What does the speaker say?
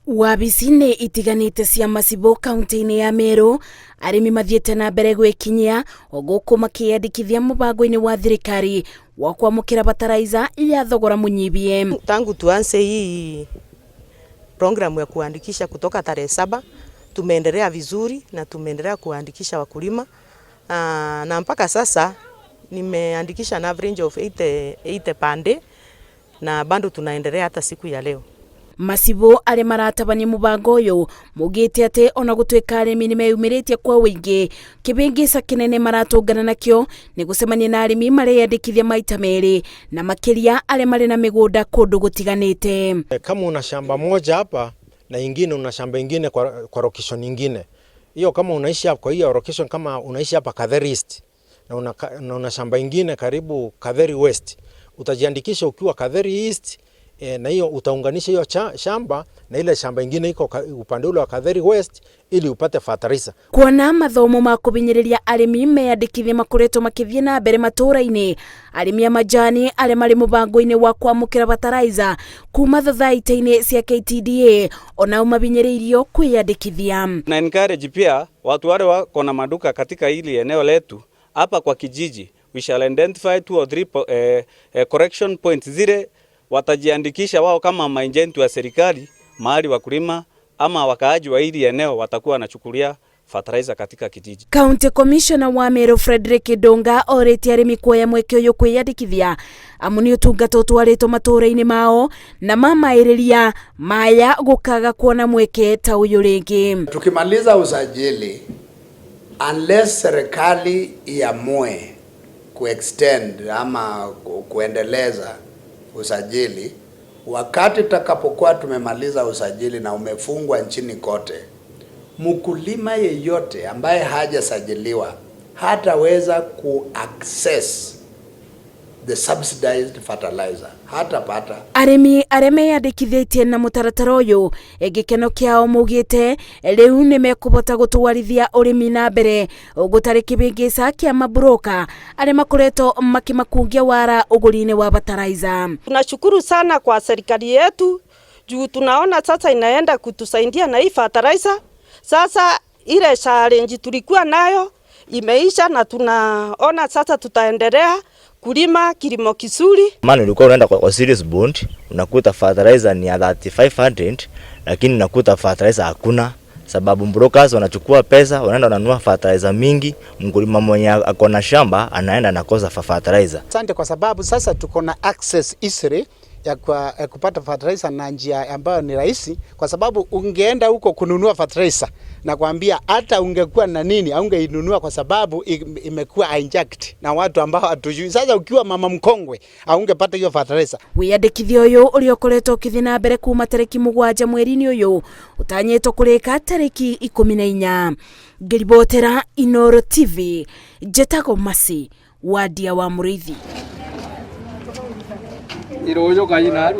Wabici-inĩ itiganĩte cia Macibo kaunti-inĩ ya Meru, arĩmi mathiĩte na mbere gwĩkinyia o gũkũ makĩyandĩkithia mũbango-inĩ wa thirikari wa kwamũkĩra fertilizer ya thogora mũnyibie. Tangu tuanze hii programu ya kuandikisha kutoka tarehe 7 tumeendelea vizuri na tumeendelea kuandikisha wakulima na mpaka sasa nimeandikisha na average of 80 per day na bado tunaendelea hata siku ya leo. Macibo arĩa maratabania mũbango ũyũ mugĩte atĩ ona gũtuĩka arĩmi nĩ meyumĩrĩtie kwa ũingĩ, kĩbĩngĩca kĩnene maratũngana nakĩo nĩ gũcemania na arĩmi mareyandĩkithia maita merĩ na makĩria arĩa marĩ na mĩgũnda kũndũ gũtiganĩte. Kama una shamba moja hapa na ingine una shamba ingine kwa location nyingine, hiyo kama unaishi hapa kwa hiyo location, kama unaishi hapa Kadheri East na una shamba ingine karibu Kadheri West, utajiandikisha ukiwa Kadheri East na hiyo utaunganisha hiyo shamba na ile shamba ingine iko upande ule wa Kadheri West ili upate fertilizer. Kuona mathomo ma kubinyĩrĩria arĩmi meyandĩkithie makoretwo makĩthiĩ na mbere matũũra-inĩ, arĩmi a majani arĩa marĩ mũbango-inĩ wa kwamũkĩra fertilizer kuma thathaitĩ-inĩ cia KTDA onao mabinyĩrĩirio kwĩyandĩkithia. Na encourage pia watu wale wako na maduka katika hili eneo letu hapa kwa kijiji, we shall identify 2 or 3 correction points zile watajiandikisha wao kama maagenti wa serikali mahali wakulima ama wakaaji wa hili eneo watakuwa wanachukulia fertilizer katika kijiji. County Commissioner wa Meru Frederick Donga orĩtie arĩmi kuoya mweke ũyũ kwĩyandĩkithia amu nĩ ũtungata ũtwarĩtwo matũũra-inĩ mao na mamaĩrĩria maya gũkaga kuona mweke ta ũyũ rĩngĩ. Tukimaliza usajili, unless serikali iamue kuextend ama kuendeleza usajili, wakati takapokuwa tumemaliza usajili na umefungwa nchini kote, mkulima yeyote ambaye hajasajiliwa hataweza ku-access the subsidized fertilizer, hatapata. Arĩmi arĩa meyandĩkithĩtie na mũtaratara ũyũ gĩkeno kĩao maugĩte rĩu nĩ mekũbota gũtwarithia ũrĩmi na mbere gũtarĩ kĩbĩngĩca kĩa mabroka arĩa makoretwo makimakungia wara ũgũri-inĩ wa fertilizer. Tunashukuru sana kwa serikali yetu juu tunaona sasa inaenda kutusaidia na hii fertilizer. Sasa ile challenge tulikuwa nayo imeisha na tunaona sasa tutaendelea kulima kilimo kizuri. Maana ulikuwa unaenda kwa serious bond unakuta fertilizer ni 3500 lakini unakuta fertilizer hakuna, sababu brokers wanachukua pesa wanaenda wananunua fertilizer mingi, mkulima mwenye ako na shamba anaenda nakosa fertilizer. Asante kwa sababu sasa tuko na access easily ya kupata fertilizer na njia ambayo ni rahisi, kwa sababu ungeenda huko kununua fertilizer na kuambia hata ungekuwa na nini aungeinunua kwa sababu imekuwa inject na watu ambao hatujui. Sasa ukiwa mama mkongwe aungepata hiyo fertilizer. Wĩyandĩkithia ũyũ ũrĩa ũkoretwo ũkĩthiĩ na mbere kuma tarĩki 7 mweri-inĩ ũyũ ũtanyĩtwo kũrĩka tarĩki 14. Ngĩribotera Inooro TV, Njĩtagwo Masi, Wadia wa Mũrĩithi.